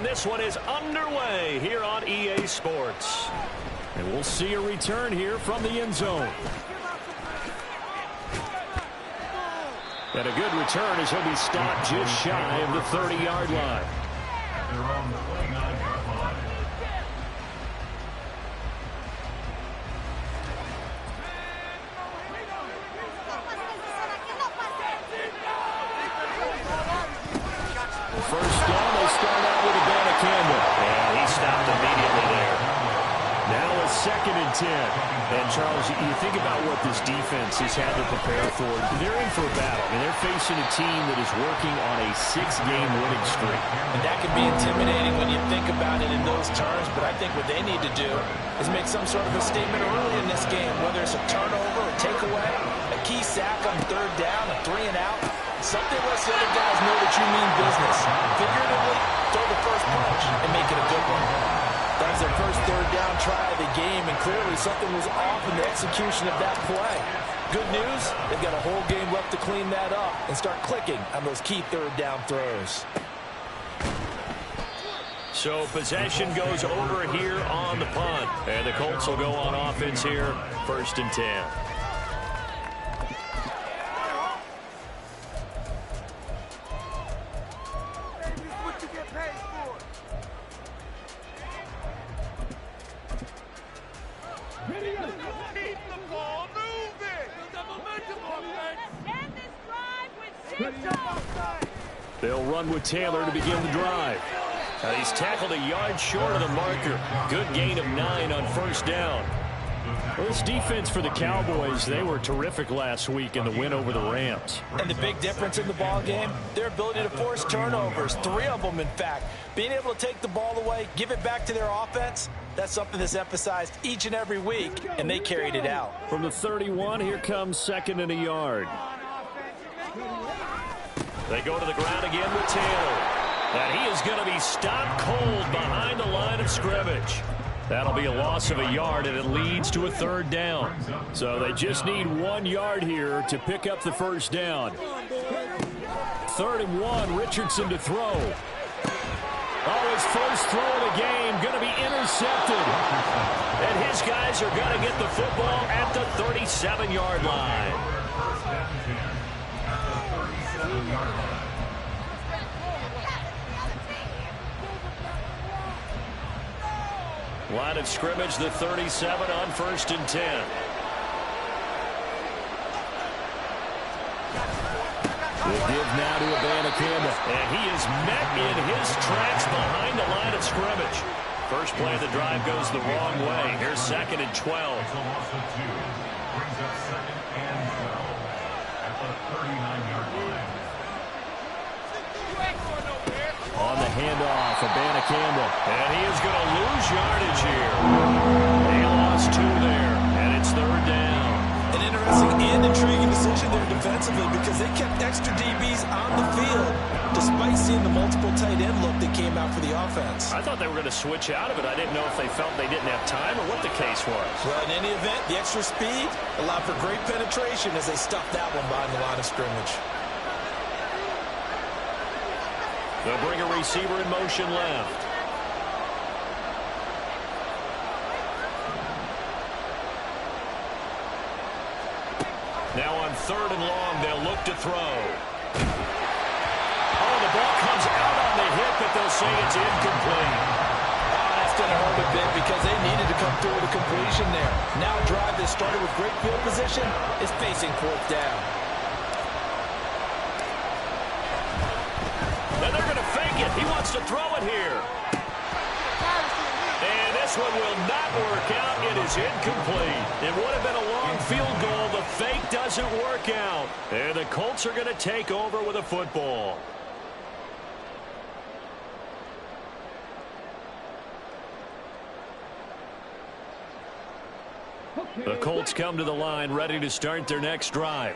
And this one is underway here on EA Sports. And we'll see a return here from the end zone. And a good return as he'll be stopped just shy of the 30-yard line. They're on the 29-yard line. First down, they start out with Abanikanda. And he stopped immediately there. Now it's 2nd and 10. And, Charles, you think about what this defense has had to prepare for. They're in for a battle. I mean, they're facing a team that is working on a 6-game winning streak. And that can be intimidating when you think about it in those terms. But I think what they need to do is make some sort of a statement early in this game, whether it's a turnover, a takeaway, a key sack on 3rd down, a 3-and-out. Something lets the other guys know that you mean business. Figuratively, throw the first punch and make it a good one. That was their first 3rd down try of the game, and clearly something was off in the execution of that play. Good news, they've got a whole game left to clean that up and start clicking on those key 3rd down throws. So possession goes over here on the punt. And the Colts will go on offense here, 1st and 10. They'll run with Taylor to begin the drive. Now he's tackled a yard short of the marker. Good gain of 9 on 1st down. Well, this defense for the Cowboys, they were terrific last week in the win over the Rams. And the big difference in the ball game, their ability to force turnovers, 3 of them in fact. Being able to take the ball away, give it back to their offense, that's something that's emphasized each and every week, and they carried it out. From the 31, here comes 2nd and a yard. They go to the ground again with Taylor. And he is going to be stopped cold behind the line of scrimmage. That'll be a loss of a yard, and it leads to a 3rd down. So they just need 1 yard here to pick up the 1st down. 3rd and 1, Richardson to throw. Oh, his first throw of the game going to be intercepted. And his guys are going to get the football at the 37-yard line. Line of scrimmage, the 37 on 1st and 10. We'll give now to Abanikanda. And he is met in his tracks behind the line of scrimmage. First play of the drive goes the wrong way. Here's 2nd and 12. Brings up 2nd and 12 at the 39-yard line. On the handoff, Abanikanda. And he is going to lose yardage here. They lost 2 there, and it's 3rd down. An interesting and intriguing decision there defensively because they kept extra DBs on the field despite seeing the multiple tight end look that came out for the offense. I thought they were going to switch out of it. I didn't know if they felt they didn't have time or what the case was. Well, in any event, the extra speed allowed for great penetration as they stuffed that one behind the line of scrimmage. They'll bring a receiver in motion left. Now on 3rd and long, they'll look to throw. Oh, the ball comes out on the hit, but they'll say it's incomplete. Oh, that's going to hurt a bit because they needed to come through with a completion there. Now a drive that started with great field position is facing 4th down. And they're going to fake it. He wants to throw it here. And this one will not work out. It is incomplete. It would have been a long field goal. The fake doesn't work out. And the Colts are going to take over with a football. The Colts come to the line ready to start their next drive.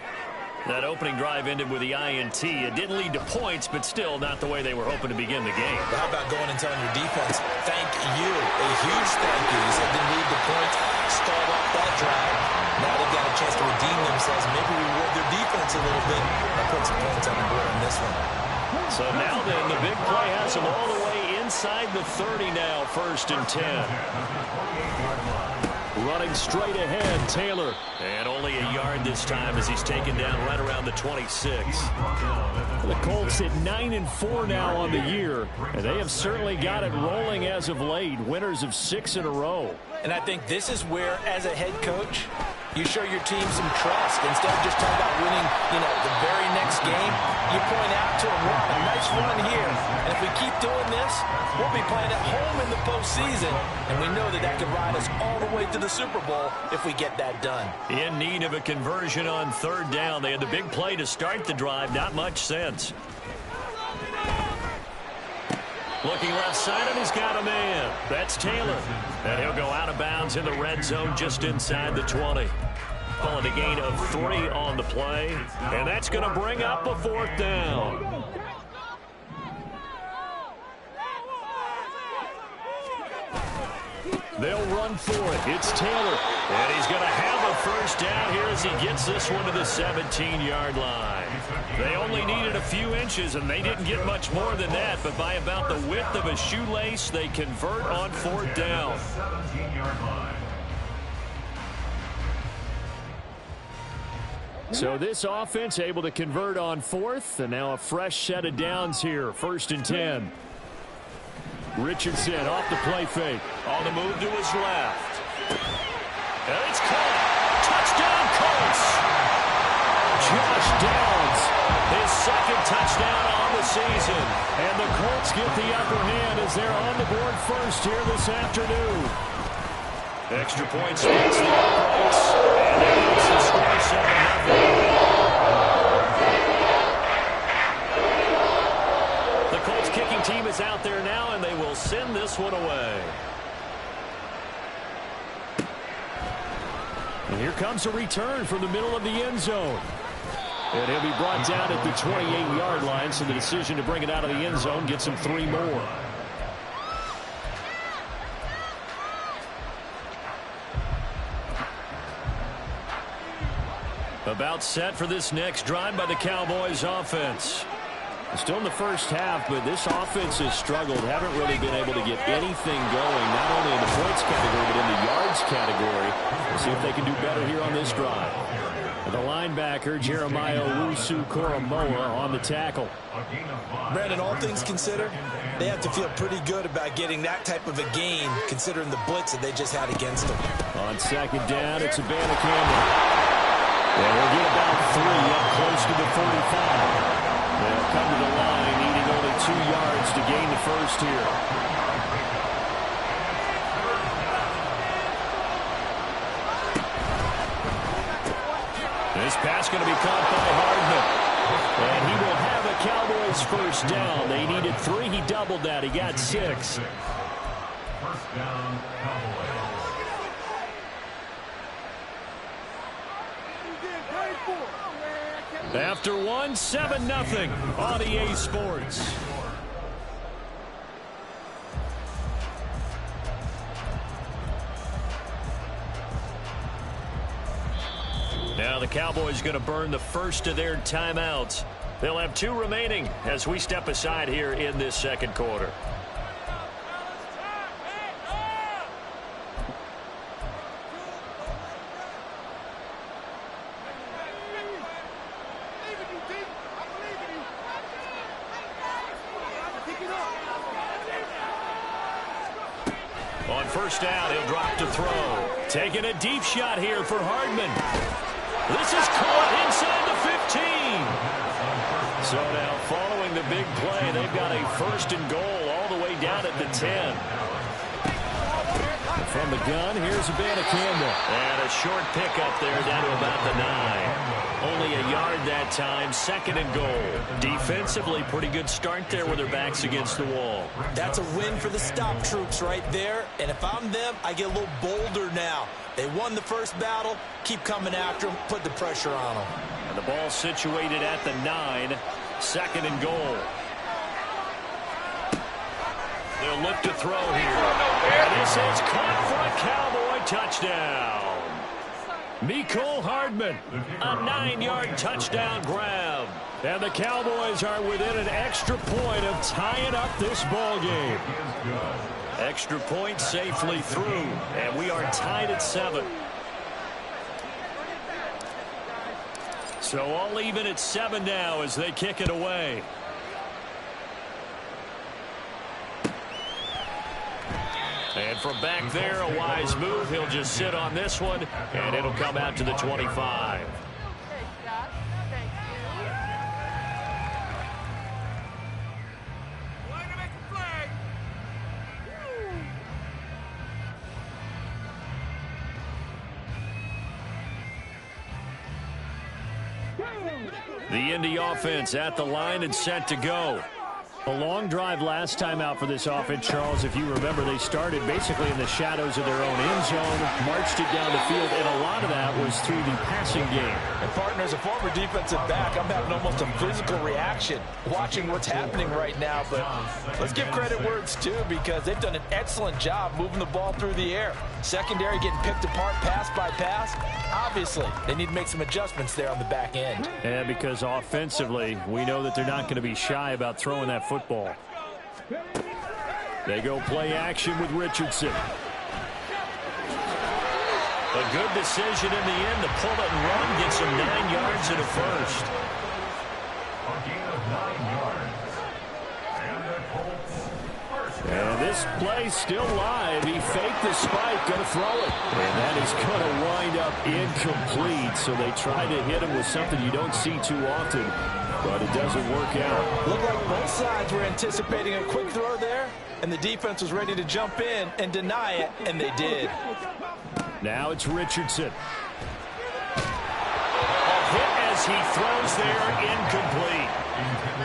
That opening drive ended with the INT. It didn't lead to points, but still not the way they were hoping to begin the game. But how about going and telling your defense, thank you, a huge thank you. You said didn't lead to points, stalled off that drive. Now they've got a chance to redeem themselves, maybe reward their defense a little bit, and put some points on the board on this one. So now then, the big play has them all the way inside the 30 now, 1st and 10. Running straight ahead, Taylor. And only a yard this time as he's taken down right around the 26. The Colts at 9-4 now on the year, and they have certainly got it rolling as of late. Winners of 6 in a row. And I think this is where, as a head coach, you show your team some trust. Instead of just talking about winning, the very next game, you point out to them, wow, a nice run here. And if we keep doing this, we'll be playing at home in the postseason. And we know that that could ride us all the way to the Super Bowl if we get that done. In need of a conversion on 3rd down. They had the big play to start the drive. Not much sense. Looking left side, and he's got a man. That's Taylor. And he'll go out of bounds in the red zone just inside the 20. Calling a gain of 3 on the play. And that's going to bring up a 4th down. They'll run for it. It's Taylor. And he's going to have a 1st down here as he gets this one to the 17-yard line. They only needed a few inches, and they didn't get much more than that. But by about the width of a shoelace, they convert on 4th down. So this offense able to convert on 4th, and now a fresh set of downs here. 1st and 10. Richardson off the play fake. On the move to his left. And it's caught. Touchdown, Colts. Josh Downs, his 2nd touchdown on the season. And the Colts get the upper hand as they're on the board first here this afternoon. Extra point spins the uprights. And it makes the score 7-0. The Colts kicking team is out there now, and they will send this one away. And here comes a return from the middle of the end zone. And he'll be brought down at the 28-yard line, so the decision to bring it out of the end zone gets him 3 more. About set for this next drive by the Cowboys offense. Still in the first half, but this offense has struggled. Haven't really been able to get anything going, not only in the points category, but in the yards category. We'll see if they can do better here on this drive. The linebacker, Jeremiah Owusu-Koramoah, on the tackle. Brandon, all things considered, they have to feel pretty good about getting that type of a gain, considering the blitz that they just had against them. On 2nd down, it's Abanikanda. And we'll get about 3 up close to the 45. They'll come to the line, needing only 2 yards to gain the 1st here. This pass going to be caught by Hardman. And he will have a Cowboys 1st down. They needed 3. He doubled that. He got 6. 1st down, Cowboys. After 1, 7-0 on EA Sports. Now the Cowboys going to burn the first of their timeouts. They'll have 2 remaining as we step aside here in this 2nd quarter. On 1st down, he'll drop to throw. Taking a deep shot here for Hardman. This is caught inside the 15. So now, following the big play, they've got a 1st and goal all the way down at the 10. From the gun, here's Abanikanda. And a short pickup there down to about the 9. Only a yard that time, 2nd and goal. Defensively, pretty good start there with their backs against the wall. That's a win for the stop troops right there. And if I'm them, I get a little bolder now. They won the first battle. Keep coming after them. Put the pressure on them. And the ball situated at the 9. 2nd and goal. They'll look to throw here. And this is caught for a Cowboy touchdown. Mecole Hardman, a 9-yard touchdown grab. And the Cowboys are within an extra point of tying up this ball game. Extra point safely through, and we are tied at 7. So all even at 7 now as they kick it away. And from back there, a wise move. He'll just sit on this one, and it'll come out to the 25. The Indy offense at the line and set to go. A long drive last time out for this offense, Charles. If you remember, they started basically in the shadows of their own end zone, marched it down the field, and a lot of that was through the passing game. And partner, as a former defensive back, I'm having almost a physical reaction watching what's happening right now. But let's give credit where it's due, because they've done an excellent job moving the ball through the air. Secondary getting picked apart pass by pass. Obviously, they need to make some adjustments there on the back end. Yeah, because offensively, we know that they're not going to be shy about throwing that football. They go play action with Richardson. A good decision in the end to pull it and run, gets him 9 yards and a first. And this play still live. He faked the spike, going to throw it. And that is going to wind up incomplete. So they try to hit him with something you don't see too often, but it doesn't work out. Looked like both sides were anticipating a quick throw there, and the defense was ready to jump in and deny it, and they did. Now it's Richardson. A hit as he throws there, incomplete.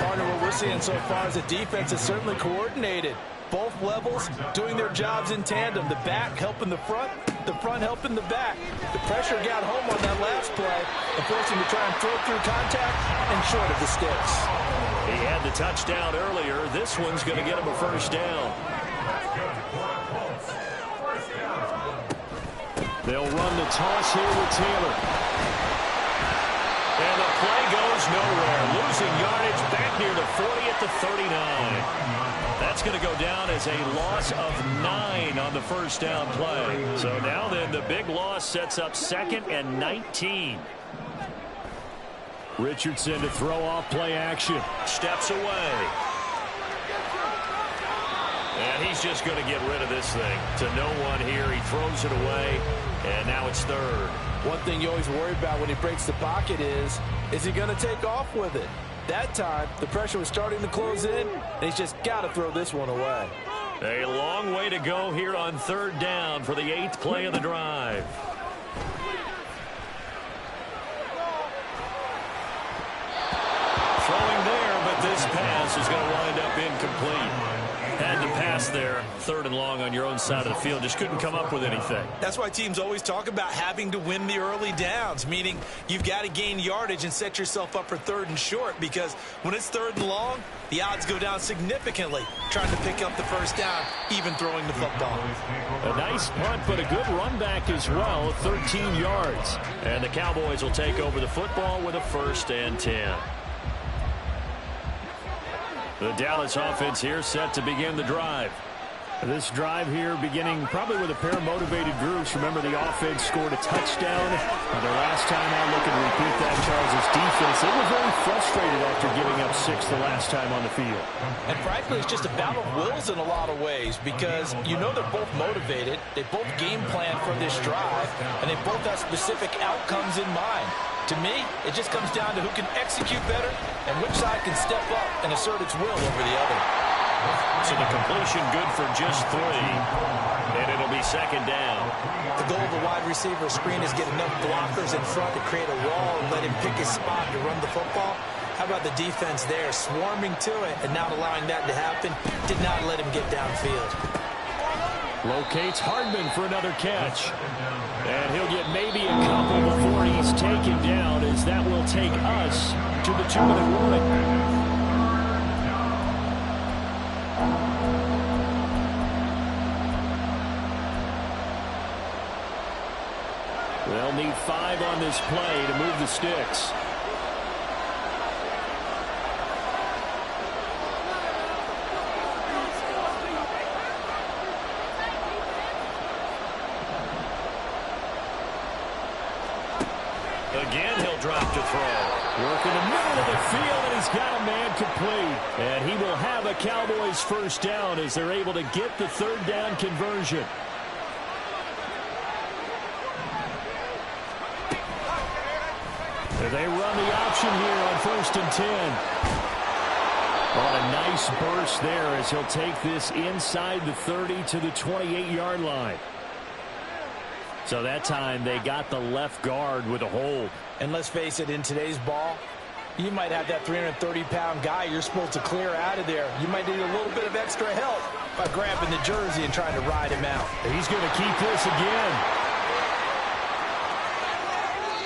Partner, what we're seeing so far is the defense is certainly coordinated. Both levels doing their jobs in tandem. The back helping the front helping the back. The pressure got home on that last play and forced him to try and throw through contact and short of the sticks. He had the touchdown earlier. This one's going to get him a first down. They'll run the toss here with Taylor. And the play goes nowhere. Losing yardage back near the 40 at the 39. That's going to go down as a loss of 9 on the first down play. So now then the big loss sets up 2nd and 19. Richardson to throw off play action. Steps away. And he's just going to get rid of this thing. To no one here. He throws it away. And now it's 3rd. One thing you always worry about when he breaks the pocket is he going to take off with it? That time, the pressure was starting to close in, and he's just got to throw this one away. A long way to go here on 3rd down for the 8th play of the drive. Throwing there, but this pass is going to wind up incomplete. Had the pass there, 3rd and long on your own side of the field. Just couldn't come up with anything. That's why teams always talk about having to win the early downs, meaning you've got to gain yardage and set yourself up for 3rd and short, because when it's 3rd and long, the odds go down significantly trying to pick up the first down, even throwing the football. A nice punt, but a good run back as well, 13 yards. And the Cowboys will take over the football with a 1st and 10. The Dallas offense here set to begin the drive. This drive here beginning probably with a pair of motivated groups. Remember, the offense scored a touchdown. Their last time out, looking to repeat that, Charles' defense. They were very frustrated after giving up 6 the last time on the field. And frankly, it's just a battle of wills in a lot of ways, because you know they're both motivated. They both game plan for this drive, and they both have specific outcomes in mind. To me, it just comes down to who can execute better and which side can step up and assert its will over the other. So the completion good for just 3. And it'll be 2nd down. The goal of the wide receiver screen is get enough blockers in front to create a wall and let him pick his spot to run the football. How about the defense there, swarming to it and not allowing that to happen? Did not let him get downfield. Locates Hardman for another catch. And he'll get maybe a couple before he's taken down, as that will take us to the 2-minute warning. They'll need 5 on this play to move the sticks. Again, he'll drop to throw. Work in the middle of the field, and he's got a man complete. And he will have a Cowboys first down as they're able to get the third down conversion. They run the option here on 1st and 10. Oh, a nice burst there as he'll take this inside the 30 to the 28-yard line. So that time they got the left guard with a hold. And let's face it, in today's ball, you might have that 330-pound guy you're supposed to clear out of there. You might need a little bit of extra help by grabbing the jersey and trying to ride him out. He's going to keep this again.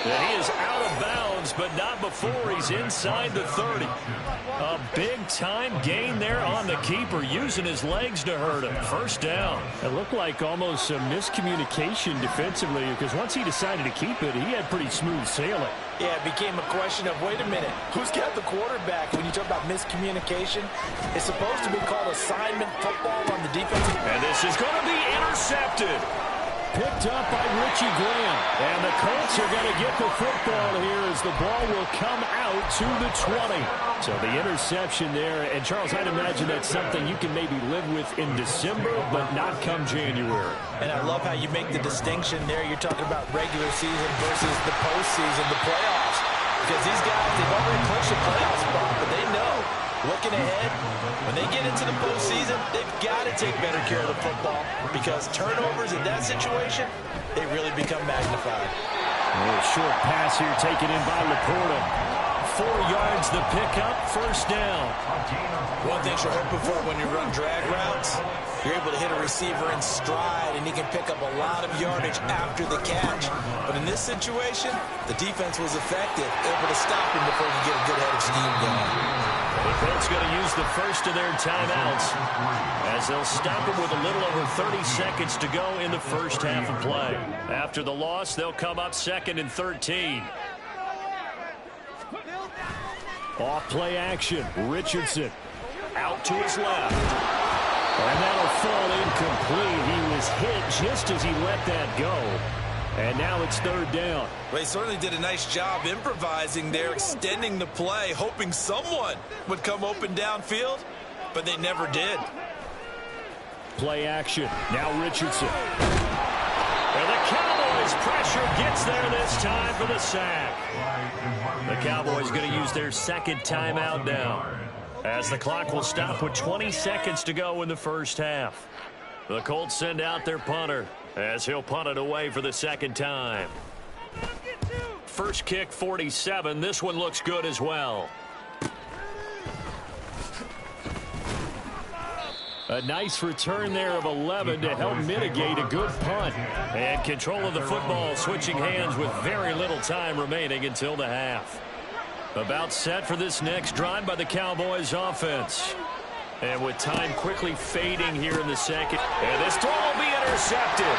And he is out of bounds, but not before he's inside the 30. A big-time gain there on the keeper, using his legs to hurt him. First down. It looked like almost some miscommunication defensively, because once he decided to keep it, he had pretty smooth sailing. Yeah, it became a question of, wait a minute, who's got the quarterback? When you talk about miscommunication, it's supposed to be called assignment football on the defensive. And this is going to be intercepted. Picked up by Richie Graham. And the Colts are going to get the football here as the ball will come out to the 20. So the interception there. And, Charles, I'd imagine that's something you can maybe live with in December, but not come January. And I love how you make the distinction there. You're talking about regular season versus the postseason, the playoffs. Because these guys, they've already clinched a playoff spot, but they know, looking ahead, when they get into the postseason, they've got to take better care of the football, because turnovers in that situation, they really become magnified. A short pass here taken in by Laporta. 4 yards the pickup, first down. One thing you're hoping for when you run drag routes, you're able to hit a receiver in stride, and he can pick up a lot of yardage after the catch. But in this situation, the defense was effective, able to stop him before he get a good head of steam going. The Colts going to use the first of their timeouts as they'll stop him with a little over 30 seconds to go in the first half of play. After the loss, they'll come up 2nd and 13. Off play action. Richardson out to his left. And that'll fall incomplete. He was hit just as he let that go. And now it's 3rd down. Well, he certainly did a nice job improvising there, extending the play, hoping someone would come open downfield, but they never did. Play action. Now Richardson. And the Cowboys pressure gets there this time for the sack. The Cowboys going to use their 2nd timeout now, as the clock will stop with 20 seconds to go in the first half. The Colts send out their punter as he'll punt it away for the 2nd time. First kick 47. This one looks good as well. A nice return there of 11 to help mitigate a good punt. And control of the football switching hands with very little time remaining until the half. About set for this next drive by the Cowboys offense. And with time quickly fading here in the 2nd. And this throw will be intercepted.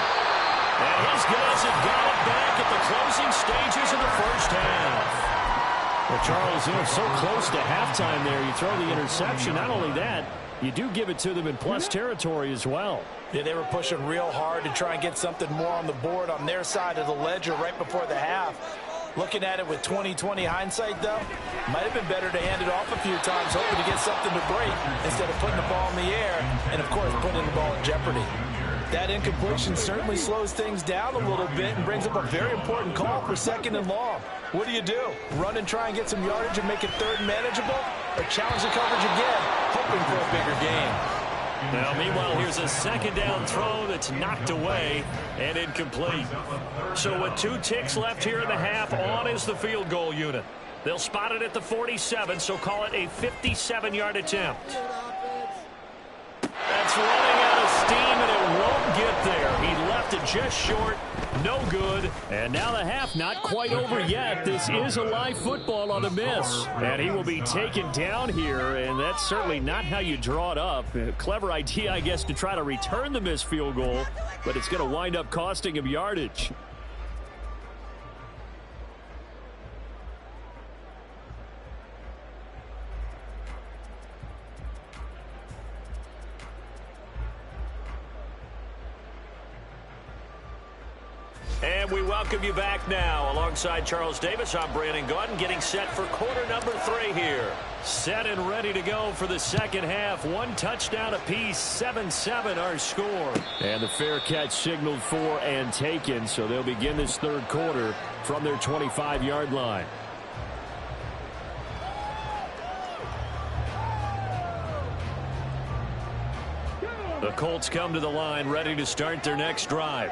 And his guys have got it back at the closing stages of the first half. Well, Charles, so close to halftime there. You throw the interception. Not only that, you do give it to them in plus territory as well. Yeah, they were pushing real hard to try and get something more on the board on their side of the ledger right before the half. Looking at it with 20/20 hindsight, though, might have been better to hand it off a few times, hoping to get something to break instead of putting the ball in the air and, of course, putting the ball in jeopardy. That incompletion certainly slows things down a little bit and brings up a very important call for 2nd and long. What do? Run and try and get some yardage and make it 3rd and manageable? Or challenge the coverage again, hoping for a bigger gain? Now, meanwhile, here's a 2nd down throw that's knocked away and incomplete. So with 2 ticks left here in the half, on is the field goal unit. They'll spot it at the 47, so call it a 57-yard attempt. That's running out of steam, and it won't get there. He left it just short. No good. And now the half not quite over yet. This is a live football on the miss. And he will be taken down here, and that's certainly not how you draw it up. A clever idea, I guess, to try to return the missed field goal, but it's going to wind up costing him yardage. And we welcome you back now. Alongside Charles Davis, I'm Brandon Gaudin, getting set for quarter number 3 here. Set and ready to go for the second half. 1 touchdown apiece, 7-7 our score. And the fair catch signaled for and taken, so they'll begin this third quarter from their 25-yard line. The Colts come to the line, ready to start their next drive.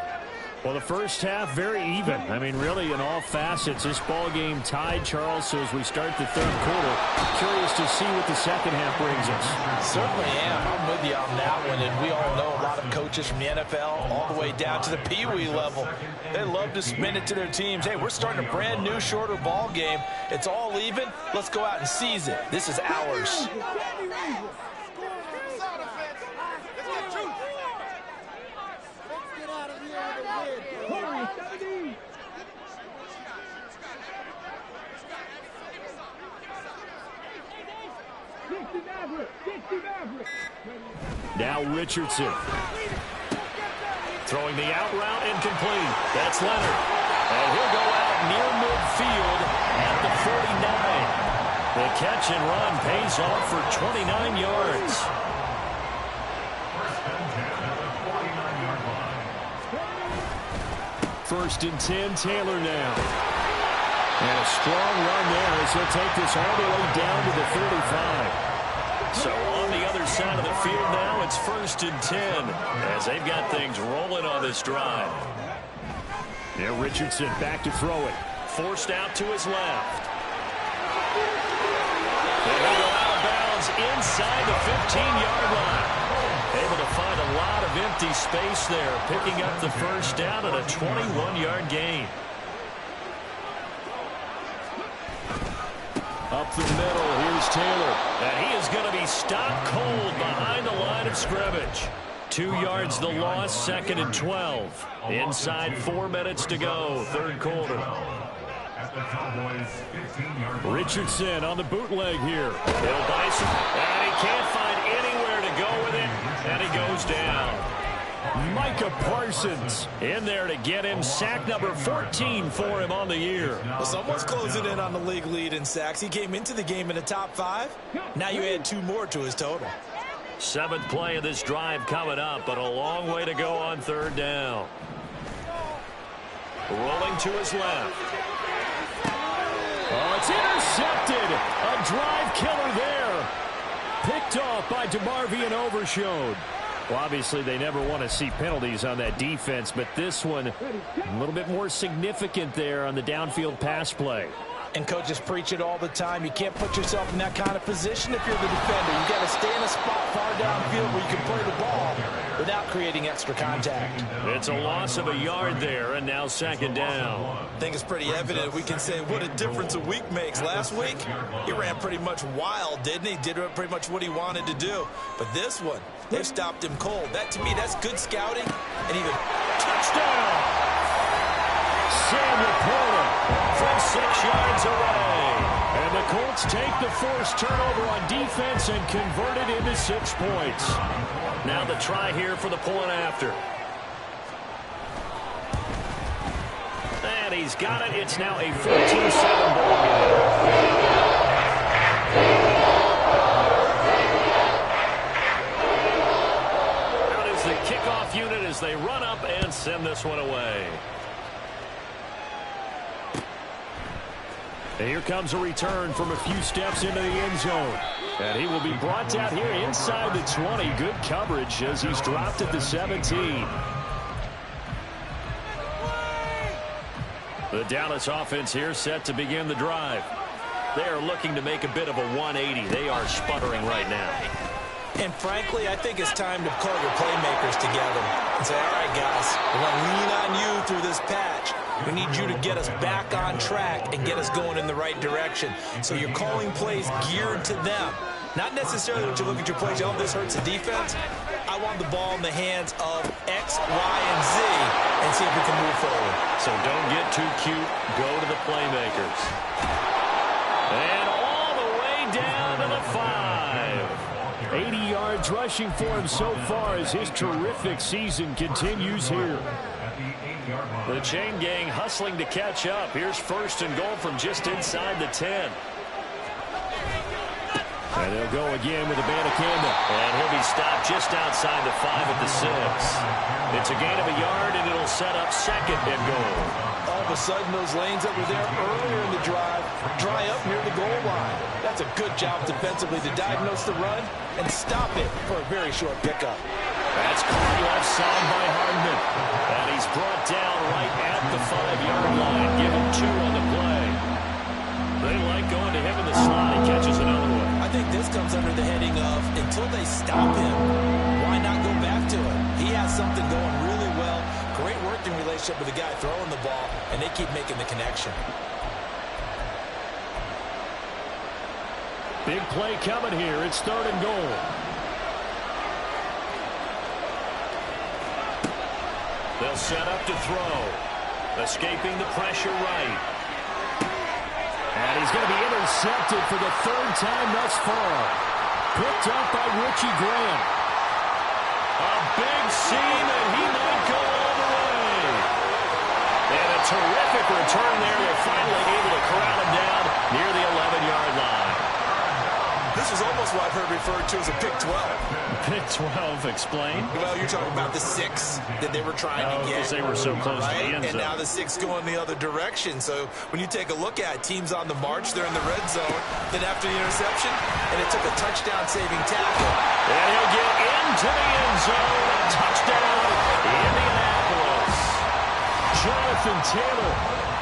Well, the first half, very even. I mean, really, in all facets, this ball game tied, Charles. So as we start the third quarter, curious to see what the second half brings us. Certainly am. I'm with you on that one. And we all know a lot of coaches from the NFL all the way down to the Pee Wee level. They love to spin it to their teams. Hey, we're starting a brand new, shorter ball game. It's all even. Let's go out and seize it. This is ours. Now Richardson. Throwing the out route incomplete. That's Leonard. And he'll go out near midfield at the 49. The catch and run pays off for 29 yards. First and 10, Taylor now. And a strong run there as he'll take this all the way down to the 35. So on the other side of the field now, it's first and 10 as they've got things rolling on this drive. Yeah, Richardson back to throw it. Forced out to his left. And he'll go out of bounds inside the 15-yard line. Able to find a lot of empty space there, picking up the first down at a 21-yard gain. Up the middle, here's Taylor. And he is going to be stopped cold behind the line of scrimmage. 2 yards the loss, second and 12. Inside 4 minutes to go, third quarter. Richardson on the bootleg here. Bill Bison, and he can't find anywhere to go with it, and he goes down. Micah Parsons in there to get him. Sack number 14 for him on the year. Well, someone's closing in on the league lead in sacks. He came into the game in the top 5. Now you add 2 more to his total. 7th play of this drive coming up, but a long way to go on third down. Rolling to his left. Oh, it's intercepted. A drive killer there. Picked off by DeMarvion Overshown. Well, obviously, they never want to see penalties on that defense, but this one a little bit more significant there on the downfield pass play. And coaches preach it all the time. You can't put yourself in that kind of position if you're the defender. You got to stay in a spot far downfield where you can play the ball without creating extra contact. It's a loss of a yard there, and now second down. I think it's pretty evident. We can say what a difference a week makes. Last week, he ran pretty much wild, didn't he? Did pretty much what he wanted to do. But this one, they've stopped him cold. That, to me, that's good scouting. And even touchdown! Sam Laporta from 6 yards away. And the Colts take the forced turnover on defense and convert it into 6 points. Now the try here for the point after. And he's got it. It's now a 14-7 ball game. Out is the kickoff unit as they run up and send this one away. And here comes a return from a few steps into the end zone. And he will be brought down here inside the 20. Good coverage as he's dropped at the 17. The Dallas offense here set to begin the drive. They are looking to make a bit of a 180. They are sputtering right now. And frankly, I think it's time to call your playmakers together and say, all right, guys, we're going to lean on you through this patch. We need you to get us back on track and get us going in the right direction. So you're calling plays geared to them. Not necessarily when you look at your plays, oh, this hurts the defense. I want the ball in the hands of X, Y, and Z and see if we can move forward. So don't get too cute. Go to the playmakers. And all the way down to the 5. 80 yards rushing for him so far as his terrific season continues here. 20-yard line. The chain gang hustling to catch up. Here's first and goal from just inside the 10. And they'll go again with Abanikanda. And he'll be stopped just outside the 5 at the 6. It's a gain of a yard, and it'll set up second and goal. All of a sudden, those lanes that were there earlier in the drive dry up near the goal line. That's a good job defensively to diagnose the run and stop it for a very short pickup. That's caught left side by Hardman. And he's brought down right at the 5-yard line. Give him 2 on the play. They like going to him in the slot. He catches another one. I think this comes under the heading of until they stop him, why not go back to him? He has something going really well. Great working relationship with the guy throwing the ball, and they keep making the connection. Big play coming here. It's third and goal. They'll set up to throw. Escaping the pressure right. And he's going to be intercepted for the third time thus far. Picked up by Richie Graham. A big seam, and he might go all the way. And a terrific return there. They're finally able to corral him down near the 11-yard line. This is almost what I've heard referred to as a pick 12. Pick 12, explain. Well, you're talking about the 6 that they were trying to get. Because they were so close to the end And zone. now the 6 going the other direction. So when you take a look at teams on the march, they're in the red zone. Then after the interception, and it took a touchdown-saving tackle. And he'll get into the end zone. A touchdown, Indianapolis. Jonathan Taylor,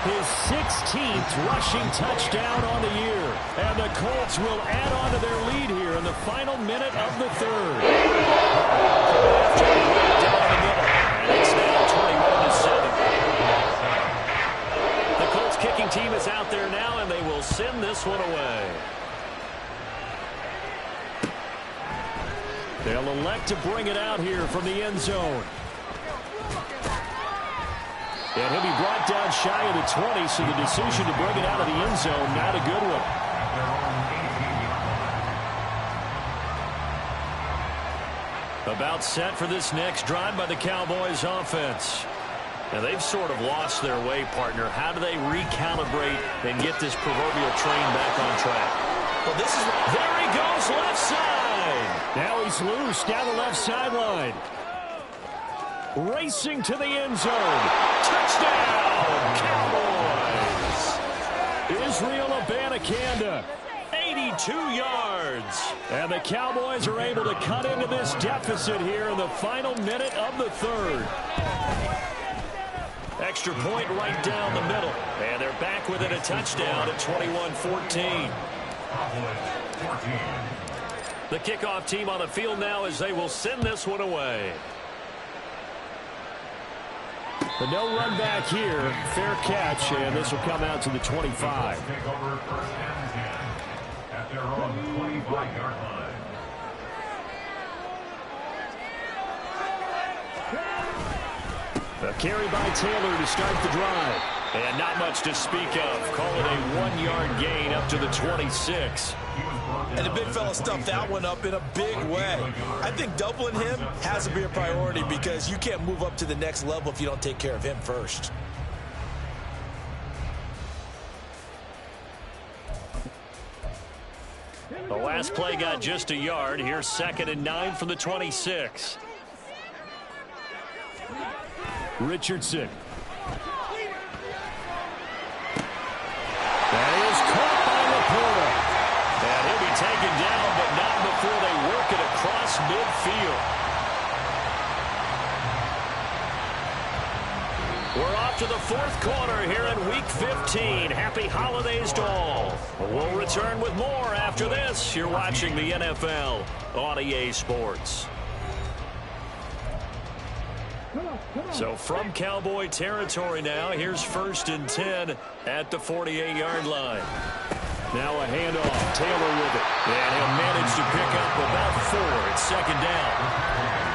his 16th rushing touchdown on the year. And the Colts will add on to their lead here in the final minute of the third. After a breakdown in the middle, and it's now 21-7. The Colts kicking team is out there now, and they will send this one away. They'll elect to bring it out here from the end zone. And he'll be brought down shy of the 20, so the decision to bring it out of the end zone, not a good one. About set for this next drive by the Cowboys offense. And they've sort of lost their way, partner. How do they recalibrate and get this proverbial train back on track? Well, this is There he goes, left side. Now he's loose down the left sideline. Racing to the end zone. Touchdown, Cowboys. Israel Abanikanda, 82 yards. And the Cowboys are able to cut into this deficit here in the final minute of the third. Extra point right down the middle. And they're back within a touchdown at 21-14. The kickoff team on the field now as they will send this one away. The no run back here. Fair catch, and this will come out to the 25. Take over first and 10 at their own 25-yard line. A carry by Taylor to start the drive. And not much to speak of. Call it a 1-yard gain up to the 26. And the big fella stuffed that one up in a big way. I think doubling him has to be a priority because you can't move up to the next level if you don't take care of him first. The last play got just a yard. Here's 2nd and 9 from the 26. Richardson. That is caught by Laporta. And he'll be taken down, but not before they work it across midfield. We're off to the 4th quarter here in Week 15. Happy holidays to all. We'll return with more after this. You're watching the NFL on EA Sports. So from Cowboy territory now, here's 1st and 10 at the 48-yard line. Now a handoff. Taylor with it. And he'll manage to pick up about 4. It's 2nd down.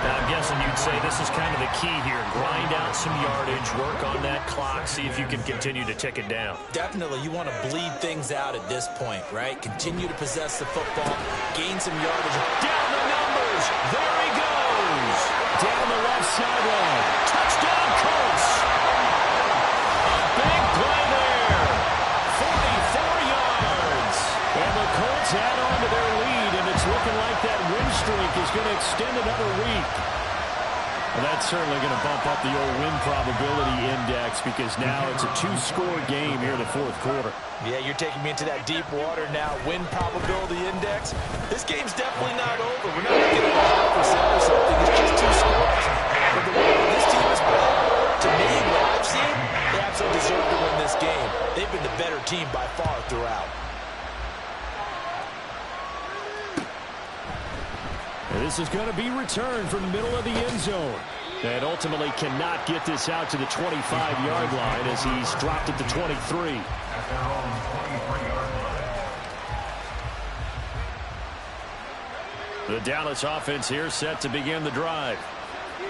Now I'm guessing you'd say this is kind of the key here. Grind out some yardage, work on that clock, see if you can continue to tick it down. Definitely, you want to bleed things out at this point, right? Continue to possess the football, gain some yardage. Down the numbers. There he goes. Down the left sideline. Touchdown, Colts. Well, that's certainly going to bump up the old win probability index because now it's a two-score game here in the fourth quarter. Yeah, you're taking me into that deep water now. Win probability index. This game's definitely not over. We're not looking at 100% or something. It's just two scores. But the way this team has played, to me, what I've seen, they absolutely deserve to win this game. They've been the better team by far throughout. And this is going to be returned from the middle of the end zone. And ultimately cannot get this out to the 25-yard line as he's dropped at the 23. At their own 23-yard line. The Dallas offense here set to begin the drive.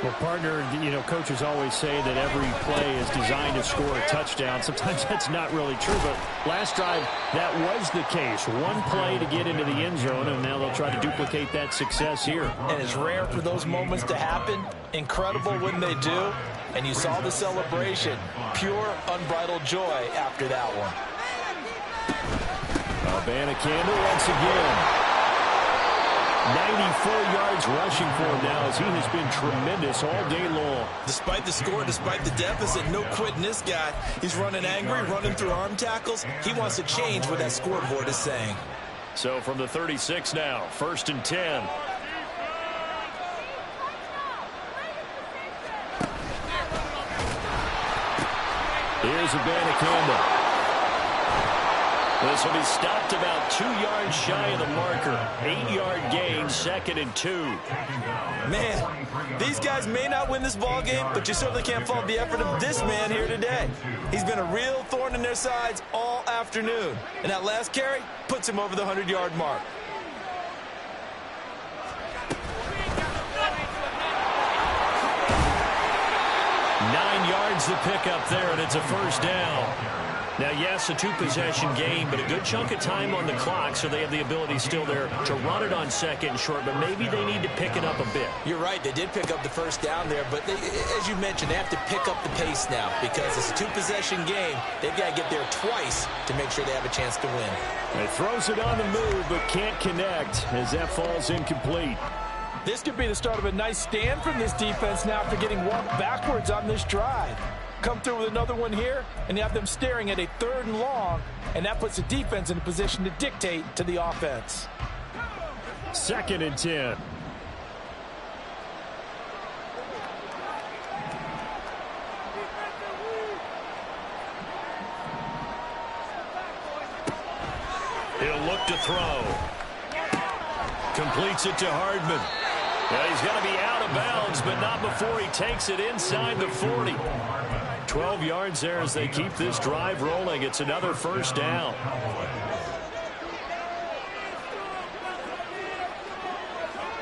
Well, partner, coaches always say that every play is designed to score a touchdown. Sometimes that's not really true, but last drive, that was the case. One play to get into the end zone, and now they'll try to duplicate that success here. And it's rare for those moments to happen. Incredible when they do. And you saw the celebration. Pure, unbridled joy after that one. Abanikanda once again. 94 yards rushing for him now as he has been tremendous all day long. Despite the score, despite the deficit, no quitting this guy. He's running angry, running through arm tackles. He wants to change what that scoreboard is saying. So from the 36 now, 1st and 10. Here's Abanikanda. This will be stopped about 2 yards shy of the marker. 8-yard gain, 2nd and 2. Man, these guys may not win this ball game, but you certainly can't fault the effort of this man here today. He's been a real thorn in their sides all afternoon. And that last carry puts him over the 100-yard mark. The pickup there, and it's a first down. Now, yes, a two-possession game, but a good chunk of time on the clock, so they have the ability still there to run it on 2nd and short, but maybe they need to pick it up a bit. You're right. They did pick up the first down there, but as you mentioned, they have to pick up the pace now because it's a two-possession game. They've got to get there twice to make sure they have a chance to win. He throws it on the move, but can't connect as that falls incomplete. This could be the start of a nice stand from this defense now after getting walked backwards on this drive. Come through with another one here, and you have them staring at a 3rd and long, and that puts the defense in a position to dictate to the offense. 2nd and 10. He'll look to throw. Completes it to Hardman. Well, he's going to be out of bounds, but not before he takes it inside the 40. 12 yards there as they keep this drive rolling. It's another first down.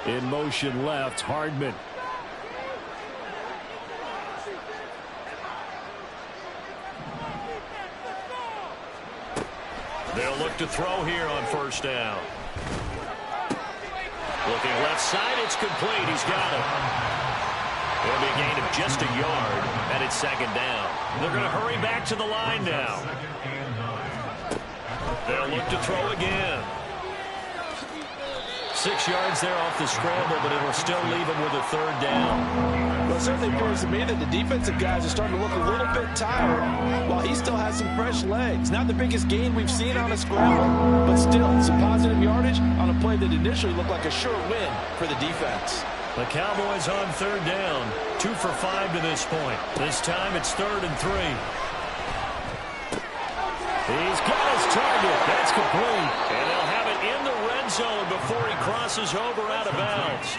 In motion left, Hardman. They'll look to throw here on first down. Looking left side, it's complete. He's got it. It'll be a gain of just a yard, and it's 2nd down. They're going to hurry back to the line now. They'll look to throw again. 6 yards there off the scramble, but it'll still leave him with a 3rd down. Well, it certainly appears to me that the defensive guys are starting to look a little bit tired while he still has some fresh legs. Not the biggest gain we've seen on a scramble, but still some positive yardage on a play that initially looked like a sure win for the defense. The Cowboys on 3rd down. 2 for 5 to this point. This time it's 3rd and 3. He's got his target. That's complete. And they'll have it in the red zone before he crosses over out of bounds.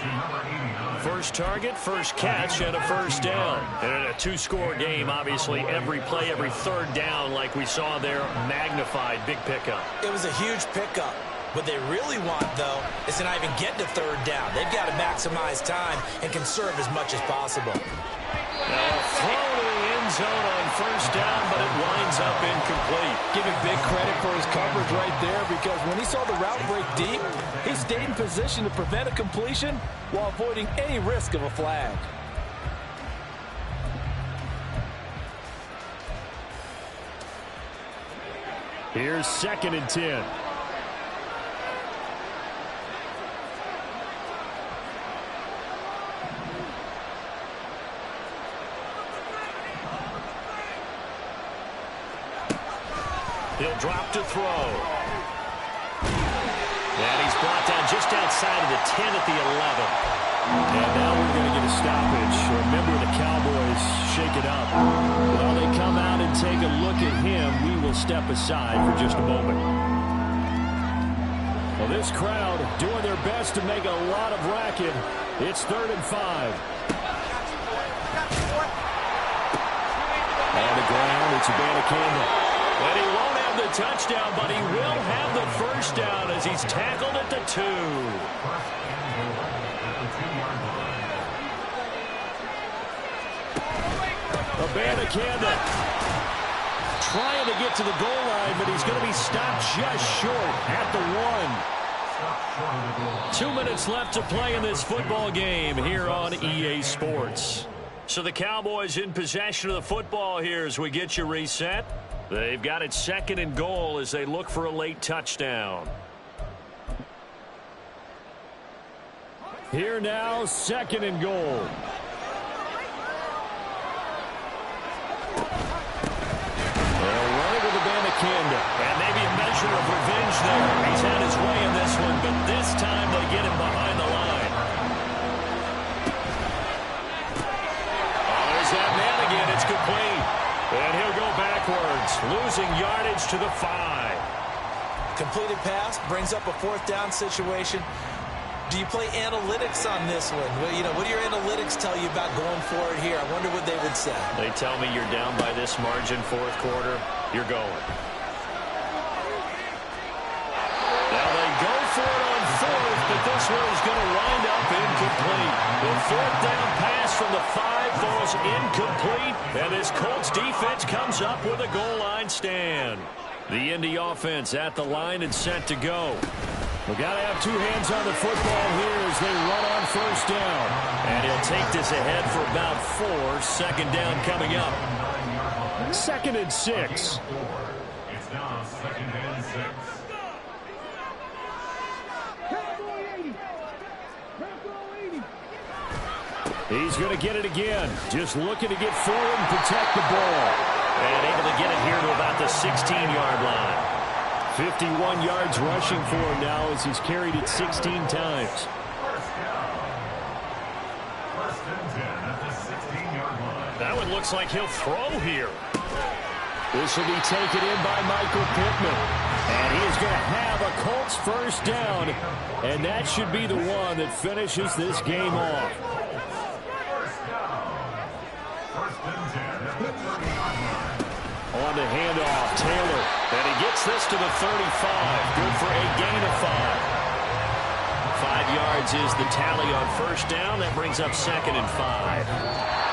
First target, first catch, and a first down. And in a two-score game, obviously, every play, every 3rd down, like we saw there, magnified. Big pickup. It was a huge pickup. What they really want, though, is to not even get to 3rd down. They've got to maximize time and conserve as much as possible. Now a throw to the end zone on first down, but it winds up incomplete. Give him big credit for his coverage right there because when he saw the route break deep, he stayed in position to prevent a completion while avoiding any risk of a flag. Here's 2nd and 10. He'll drop to throw. And he's brought down just outside of the 10 at the 11. And now we're going to get a stoppage. Remember, the Cowboys shake it up. While they come out and take a look at him, we will step aside for just a moment. Well, this crowd doing their best to make a lot of racket. It's 3rd and 5. On the ground, it's Abanikanda. And he won't have the touchdown, but he will have the first down as he's tackled at the 2. Abanikanda trying to get to the goal line, but he's going to be stopped just short at the 1. 2 minutes left to play in this football game here on EA Sports. So the Cowboys in possession of the football here as we get you reset. They've got it 2nd and goal as they look for a late touchdown. Here now, 2nd and goal. They'll run it with Abanikanda. And maybe a measure of revenge there. He's had his way in this one, but this time they get him behind the line. Oh, there's that man again. It's complete. And he'll go backwards, losing yardage to the 5. Completed pass brings up a 4th down situation. Do you play analytics on this one? Well, what do your analytics tell you about going forward here? I wonder what they would say. They tell me you're down by this margin 4th quarter, you're going. Now they go for it on 4th, but this one is going to wind up incomplete. The 4th down pass from the 5 falls incomplete, and this Colts defense comes up with a goal line stand. The Indy offense at the line and set to go. We've got to have 2 hands on the football here as they run on 1st down. And he'll take this ahead for about 4. 2nd down coming up. 2nd and 6. It's now 2nd and 6. He's going to get it again. Just looking to get forward and protect the ball. And able to get it here to about the 16-yard line. 51 yards rushing for him now as he's carried it 16 times. That one looks like he'll throw here. This will be taken in by Michael Pittman. And he is going to have a Colts 1st down. And that should be the one that finishes this game off. On the handoff, Taylor. And he gets this to the 35. Good for a gain of 5. 5 yards is the tally on 1st down. That brings up 2nd and 5.